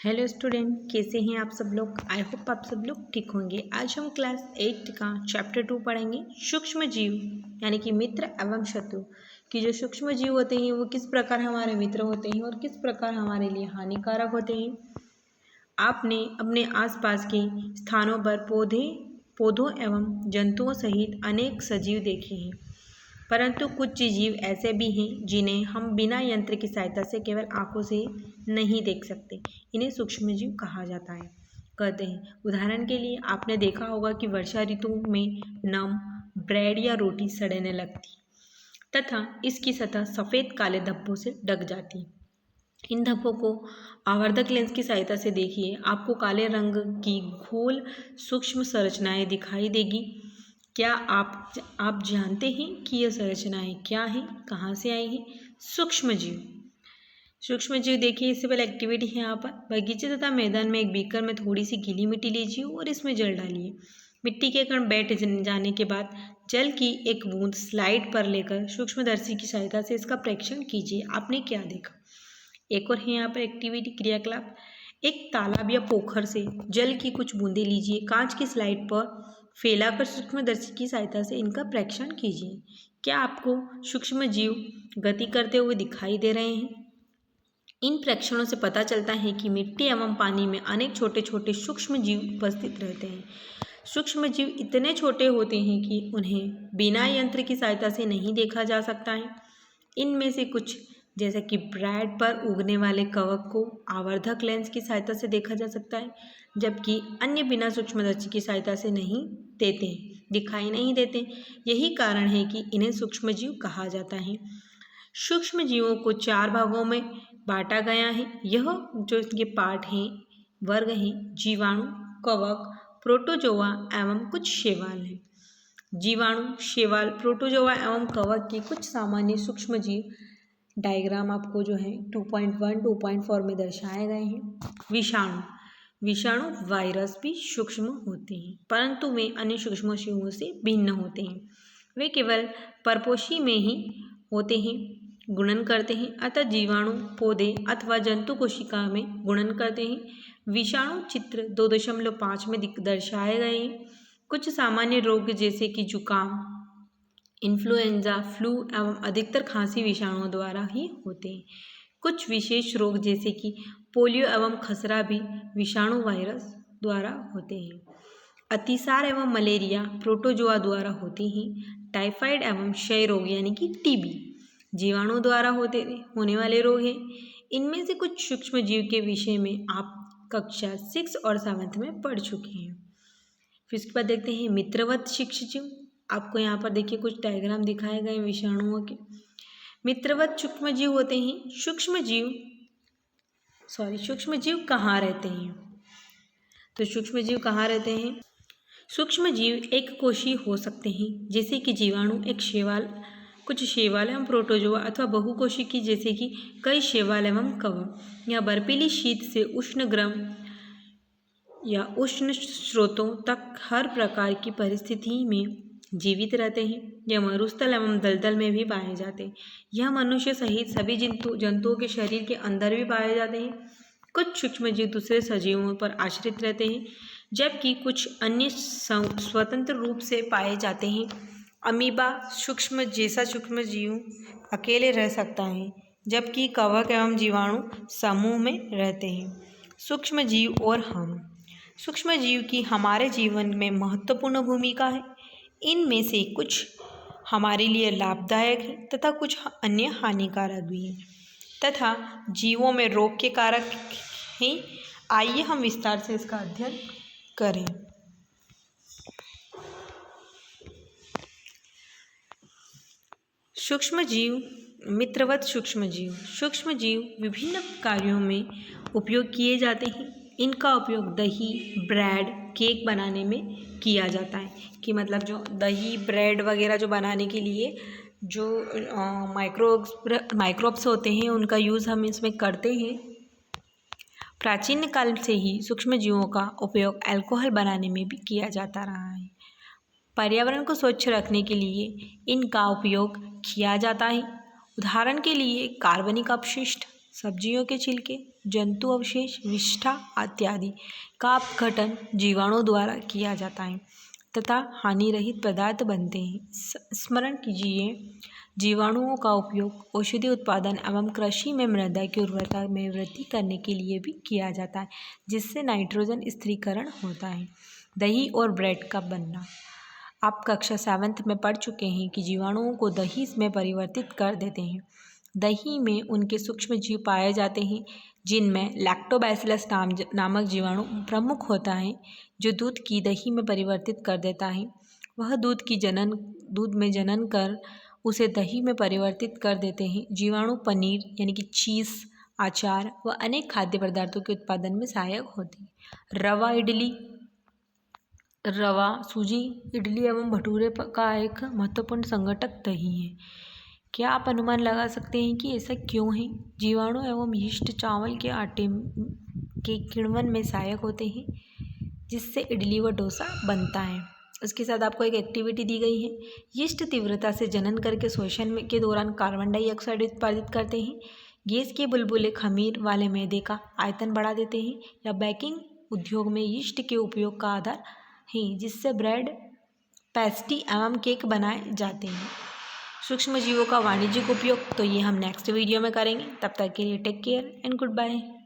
Hello student, कैसे हैं आप सब लोग। आई होप आप सब लोग ठीक होंगे। आज हम क्लास 8 का चैप्टर 2 पढ़ेंगे। सूक्ष्म जीव यानी कि मित्र एवं शत्रु कि जो सूक्ष्म जीव होते हैं वो किस प्रकार हमारे मित्र होते हैं और किस प्रकार हमारे लिए हानिकारक होते हैं। आपने अपने आसपास के स्थानों पर पौधों एवं जंतुओं सहित अनेक सजीव देखे हैं, परंतु कुछ जीव ऐसे भी हैं जिन्हें हम बिना यंत्र की सहायता से केवल आंखों से नहीं देख सकते। इन्हें सूक्ष्मजीव कहा जाता है कहते हैं। उदाहरण के लिए आपने देखा होगा कि वर्षा ऋतु में नम ब्रेड या रोटी सड़ने लगती तथा इसकी सतह सफ़ेद काले धब्बों से ढक जाती। इन धब्बों को आवर्धक लेंस की सहायता से देखिए, आपको काले रंग की गोल सूक्ष्म संरचनाएं दिखाई देगी। क्या आप जानते हैं कि यह संरचनाएं क्या हैं, कहाँ से आई हैं? सूक्ष्म जीव देखिए, सिंपल एक्टिविटी है। यहाँ पर बगीचे तथा मैदान में एक बीकर में थोड़ी सी गीली मिट्टी लीजिए और इसमें जल डालिए। मिट्टी के कण बैठ जाने के बाद जल की एक बूंद स्लाइड पर लेकर सूक्ष्मदर्शी की सहायता से इसका परीक्षण कीजिए। आपने क्या देखा? एक और है यहाँ पर एक्टिविटी क्रियाकलाप। एक तालाब या पोखर से जल की कुछ बूंदें लीजिए, कांच की स्लाइड पर फैलाकर सूक्ष्मदर्शी की सहायता से इनका परीक्षण कीजिए। क्या आपको सूक्ष्म जीव गति करते हुए दिखाई दे रहे हैं? इन परीक्षणों से पता चलता है कि मिट्टी एवं पानी में अनेक छोटे छोटे सूक्ष्म जीव उपस्थित रहते हैं। सूक्ष्म जीव इतने छोटे होते हैं कि उन्हें बिना यंत्र की सहायता से नहीं देखा जा सकता है। इनमें से कुछ जैसे कि ब्रेड पर उगने वाले कवक को आवर्धक लेंस की सहायता से देखा जा सकता है, जबकि अन्य बिना सूक्ष्मदर्शी की सहायता से दिखाई नहीं देते। यही कारण है कि इन्हें सूक्ष्मजीव कहा जाता है। सूक्ष्म जीवों को 4 भागों में बांटा गया है। यह जो इनके पार्ट हैं, वर्ग हैं, जीवाणु, कवक, प्रोटोजोआ एवं कुछ शैवाल हैं। जीवाणु, शैवाल, प्रोटोजोआ एवं कवक के कुछ सामान्य सूक्ष्म जीव डायग्राम आपको जो है 2.1 2.4 में दर्शाए गए हैं। विषाणु वायरस भी सूक्ष्म होते हैं, परंतु वे अन्य सूक्ष्म जीवों से भिन्न होते हैं। वे केवल परपोषी में ही होते हैं, गुणन करते हैं, अतः जीवाणु पौधे अथवा जंतु कोशिका में गुणन करते हैं। विषाणु चित्र 2.5 में दर्शाए गए हैं। कुछ सामान्य रोग जैसे कि जुकाम, इन्फ्लुएंजा, फ्लू एवं अधिकतर खांसी विषाणुओं द्वारा ही होते हैं। कुछ विशेष रोग जैसे कि पोलियो एवं खसरा भी विषाणु वायरस द्वारा होते हैं। अतिसार एवं मलेरिया प्रोटोजोआ द्वारा होते हैं। टाइफाइड एवं क्षय रोग यानी कि टीबी जीवाणु द्वारा होने वाले रोग हैं। इनमें से कुछ सूक्ष्म जीव के विषय में आप कक्षा 6 और 7 में पढ़ चुके हैं। फिर इसके बाद देखते हैं मित्रवत सूक्ष्म जीव। आपको यहाँ पर देखिए कुछ डायग्राम दिखाए गए विषाणुओं के। मित्रवत सूक्ष्म जीव होते हैं। सूक्ष्म जीव कहाँ रहते हैं? तो सूक्ष्म जीव कहाँ रहते हैं? सूक्ष्म जीव एक कोशीय हो सकते हैं, जैसे कि जीवाणु, कुछ शैवाल एवं प्रोटोजोआ, अथवा बहुकोशिकी जैसे कि कई शैवाल एवं कवक। यह बर्फीली शीत से उष्ण गर्म या उष्ण स्रोतों तक हर प्रकार की परिस्थिति में जीवित रहते हैं। यह मरुस्थल एवं दलदल में भी पाए जाते हैं। यह मनुष्य सहित सभी जंतुओं के शरीर के अंदर भी पाए जाते हैं। कुछ सूक्ष्मजीव दूसरे सजीवों पर आश्रित रहते हैं, जबकि कुछ अन्य स्वतंत्र रूप से पाए जाते हैं। अमीबा सूक्ष्म जीव अकेले रह सकता है, जबकि कवक एवं जीवाणु समूह में रहते हैं। सूक्ष्म जीव और हम। सूक्ष्म जीव की हमारे जीवन में महत्वपूर्ण भूमिका है। इनमें से कुछ हमारे लिए लाभदायक है तथा कुछ अन्य हानिकारक भी हैं तथा जीवों में रोग के कारक हैं। आइए हम विस्तार से इसका अध्ययन करें। सूक्ष्म जीव, मित्रवत सूक्ष्म जीव विभिन्न कार्यों में उपयोग किए जाते हैं। इनका उपयोग दही, ब्रेड, केक बनाने में किया जाता है। कि मतलब जो दही, ब्रेड वगैरह जो बनाने के लिए जो माइक्रोब्स होते हैं उनका यूज़ हम इसमें करते हैं। प्राचीन काल से ही सूक्ष्म जीवों का उपयोग अल्कोहल बनाने में भी किया जाता रहा है। पर्यावरण को स्वच्छ रखने के लिए इनका उपयोग किया जाता है। उदाहरण के लिए कार्बनिक अपशिष्ट, सब्जियों के छिलके, जंतु अवशेष, विष्ठा इत्यादि का अपघटन जीवाणुओं द्वारा किया जाता है तथा हानि रहित पदार्थ बनते हैं। स्मरण कीजिए, जीवाणुओं का उपयोग औषधि उत्पादन एवं कृषि में मृदा की उर्वरता में वृद्धि करने के लिए भी किया जाता है, जिससे नाइट्रोजन स्थिरीकरण होता है। दही और ब्रेड का बनना। आप कक्षा 7th में पढ़ चुके हैं कि जीवाणुओं को दही में परिवर्तित कर देते हैं। दही में उनके सूक्ष्म जीव पाए जाते हैं जिनमें लैक्टोबैसिलस नामक जीवाणु प्रमुख होता है, जो दूध की दही में परिवर्तित कर देता है। वह दूध में जनन कर उसे दही में परिवर्तित कर देते हैं। जीवाणु पनीर यानी कि चीज़, अचार व अनेक खाद्य पदार्थों के उत्पादन में सहायक होते हैं। रवा, सूजी, इडली एवं भटूरे का एक महत्वपूर्ण संघटक दही है। क्या आप अनुमान लगा सकते हैं कि ऐसा क्यों है? जीवाणु एवं यीस्ट चावल के आटे के किण्वन में सहायक होते हैं, जिससे इडली व डोसा बनता है। उसके साथ आपको एक एक्टिविटी दी गई है। यीस्ट तीव्रता से जनन करके श्वसन के दौरान कार्बन डाइऑक्साइड उत्पादित करते हैं। गैस के बुलबुले खमीर वाले मैदे का आयतन बढ़ा देते हैं या बेकिंग उद्योग में यीस्ट के उपयोग का आधार है, जिससे ब्रेड, पेस्ट्री एवं केक बनाए जाते हैं। सूक्ष्म जीवों का वाणिज्यिक उपयोग तो ये हम नेक्स्ट वीडियो में करेंगे। तब तक के लिए take care and good bye.